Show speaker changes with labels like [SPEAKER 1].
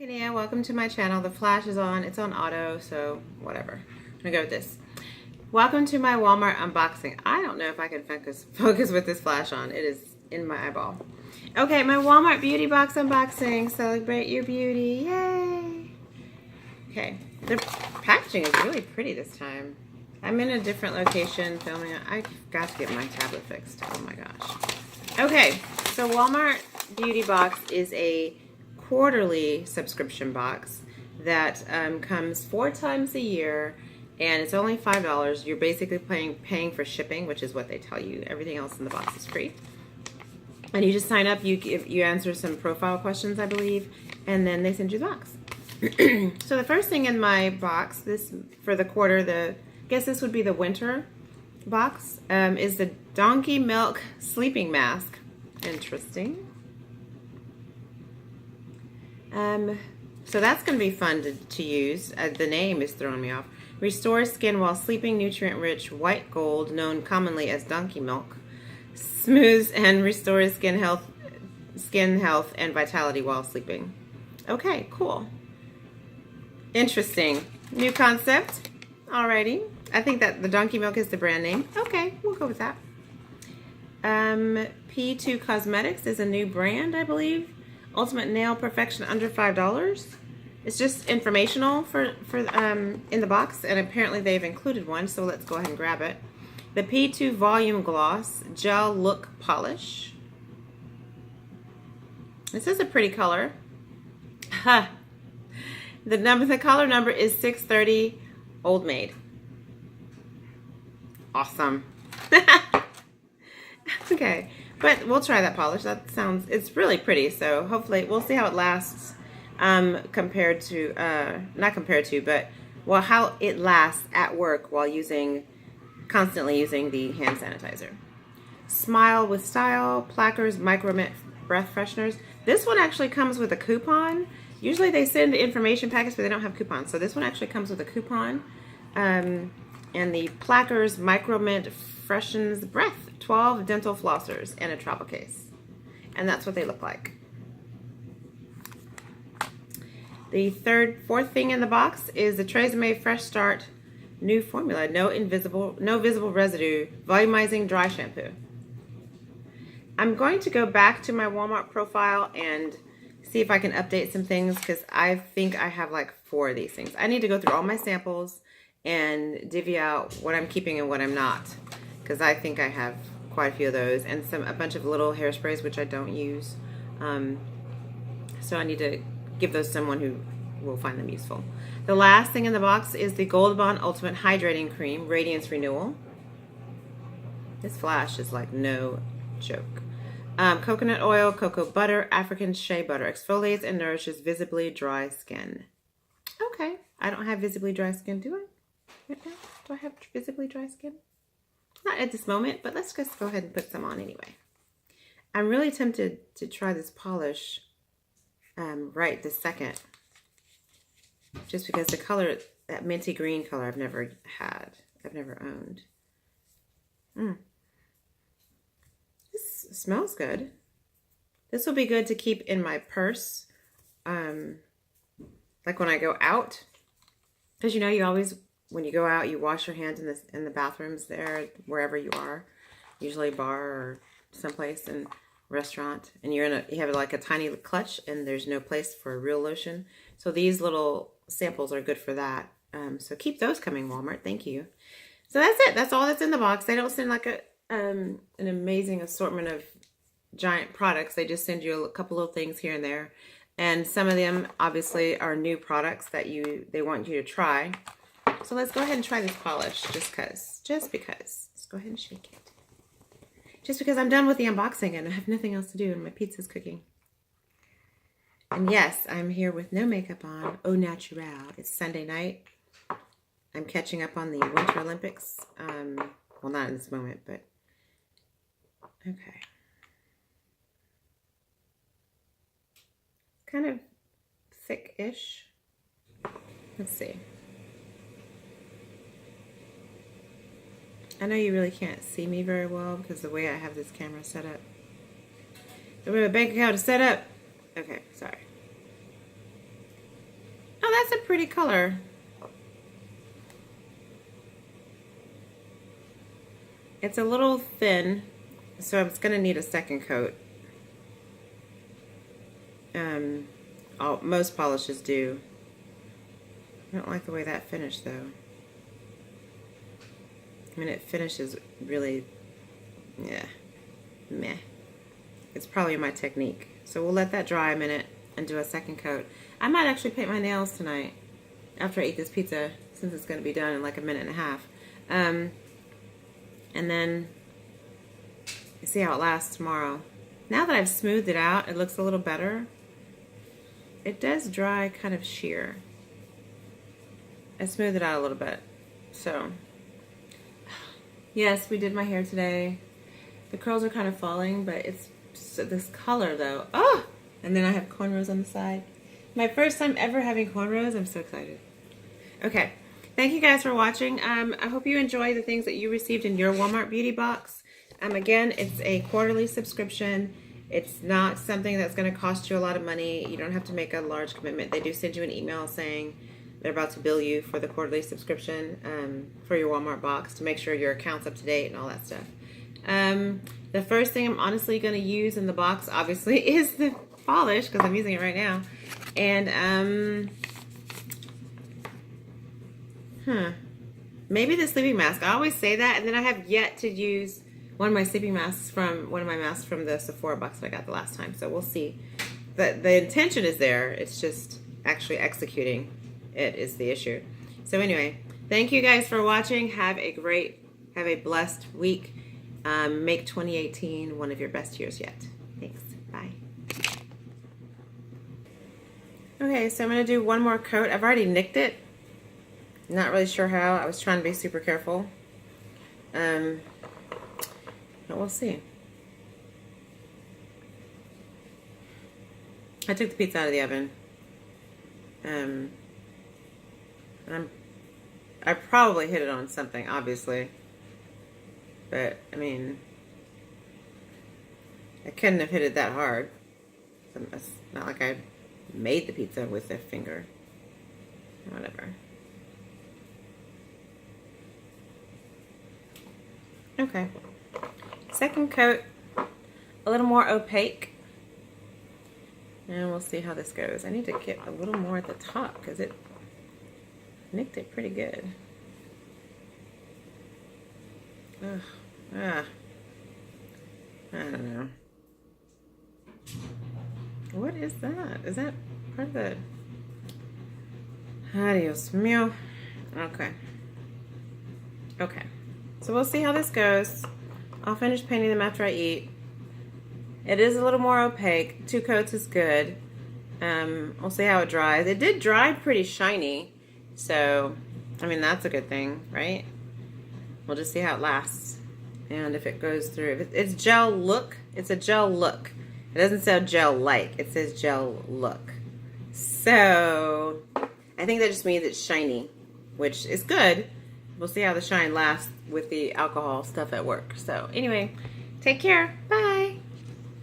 [SPEAKER 1] Hey Nia, welcome to my channel. The flash is on. It's on auto, so whatever. I'm gonna go with this. Welcome to my Walmart unboxing. I don't know if I can focus with this flash on. It is in my eyeball. Okay, my Walmart beauty box unboxing. Celebrate your beauty. Yay! Okay, the packaging is really pretty this time. I'm in a different location filming. I got to get my tablet fixed. Oh my gosh. Okay, so Walmart beauty box is a quarterly subscription box that comes 4 times a year, and it's only $5. You're basically paying for shipping, which is what they tell you. Everything else in the box is free. And you just sign up, you answer some profile questions, I believe, and then they send you the box. So the first thing in my box, this for the quarter, I guess this would be the winter box, is the Donkey Milk Sleeping Mask. Interesting. So that's going to be fun to use. The name is throwing me off. Restores skin while sleeping, nutrient-rich white gold, known commonly as donkey milk. Smooths and restores skin health and vitality while sleeping. Okay, cool. Interesting. New concept. Alrighty. I think that the donkey milk is the brand name. Okay, we'll go with that. P2 Cosmetics is a new brand, I believe. Ultimate Nail Perfection under $5. It's just informational for in the box, and apparently they've included one, so let's go ahead and grab it. The P2 Volume Gloss Gel Look Polish. This is a pretty color. Ha! The color number is 630 Old Maid. Awesome. Okay. But we'll try that polish. It's really pretty. So hopefully we'll see how it lasts how it lasts at work while constantly using the hand sanitizer. Smile with Style, Plackers Micro Mint Breath Fresheners. This one actually comes with a coupon. Usually they send information packets, but they don't have coupons. So this one actually comes with a coupon. And the Plackers Micro Mint Freshens Breath 12 dental flossers and a travel case. And that's what they look like. The fourth thing in the box is the Tresemme Fresh Start new formula. No visible residue, volumizing dry shampoo. I'm going to go back to my Walmart profile and see if I can update some things, because I think I have like 4 of these things. I need to go through all my samples and divvy out what I'm keeping and what I'm not, because I think I have quite a few of those, and a bunch of little hairsprays which I don't use. So I need to give those to someone who will find them useful. The last thing in the box is the Gold Bond Ultimate Hydrating Cream Radiance Renewal. This flash is like no joke. Coconut oil, cocoa butter, African shea butter. Exfoliates and nourishes visibly dry skin. Okay, I don't have visibly dry skin, do I? Right now? Do I have visibly dry skin? Not at this moment, but let's just go ahead and put some on anyway. I'm really tempted to try this polish right this second. Just because the color, that minty green color, I've never owned. This smells good. This will be good to keep in my purse, like when I go out. Because you always, when you go out, you wash your hands in the bathrooms there, wherever you are, usually a bar or someplace in restaurant, and you have like a tiny clutch, and there's no place for a real lotion. So these little samples are good for that. So keep those coming, Walmart. Thank you. So that's it. That's all that's in the box. They don't send like an amazing assortment of giant products. They just send you a couple of things here and there, and some of them obviously are new products that they want you to try. So let's go ahead and try this polish, just because. Let's go ahead and shake it. Just because I'm done with the unboxing and I have nothing else to do and my pizza's cooking. And yes, I'm here with no makeup on, au naturel. It's Sunday night. I'm catching up on the Winter Olympics. Well, not in this moment, but okay. Kind of thick-ish. Let's see. I know you really can't see me very well because the way I have this camera set up. The way my bank account is set up. Okay, sorry. That's a pretty color. It's a little thin, so it's going to need a second coat. Most polishes do. I don't like the way that finished though. I mean, it finishes really, yeah, meh. It's probably my technique. So we'll let that dry a minute and do a second coat. I might actually paint my nails tonight after I eat this pizza, since it's going to be done in like a minute and a half. And then see how it lasts tomorrow. Now that I've smoothed it out, it looks a little better. It does dry kind of sheer. I smoothed it out a little bit. So, yes, we did my hair today. The curls are kind of falling, but it's this color though. Oh! And then I have cornrows on the side. My first time ever having cornrows. I'm so excited. Okay. Thank you guys for watching. I hope you enjoy the things that you received in your Walmart beauty box. Again, it's a quarterly subscription. It's not something that's going to cost you a lot of money. You don't have to make a large commitment. They do send you an email saying they're about to bill you for the quarterly subscription for your Walmart box to make sure your account's up to date and all that stuff. The first thing I'm honestly going to use in the box, obviously, is the polish, because I'm using it right now. And, maybe the sleeping mask. I always say that, and then I have yet to use one of my sleeping masks from the Sephora box that I got the last time. So we'll see. The intention is there. It's just actually executing it is the issue. So anyway, thank you guys for watching. Have a blessed week. Make 2018 one of your best years yet. Thanks. Bye. Okay, so I'm going to do one more coat. I've already nicked it. Not really sure how. I was trying to be super careful. But we'll see. I took the pizza out of the oven. And I probably hit it on something, obviously. But, I mean, I couldn't have hit it that hard. It's not like I made the pizza with a finger. Whatever. Okay. Second coat, a little more opaque. And we'll see how this goes. I need to get a little more at the top because it nicked it pretty good. Ugh. I don't know. What is that? Is that part of the... Adios mío. Okay. Okay. So we'll see how this goes. I'll finish painting them after I eat. It is a little more opaque. 2 coats is good. We'll see how it dries. It did dry pretty shiny. So, I mean, that's a good thing, right? We'll just see how it lasts. And if it goes through. If it's gel look, it's a gel look. It doesn't say gel like. It says gel look. So, I think that just means it's shiny, which is good. We'll see how the shine lasts with the alcohol stuff at work. So, anyway, take care. Bye.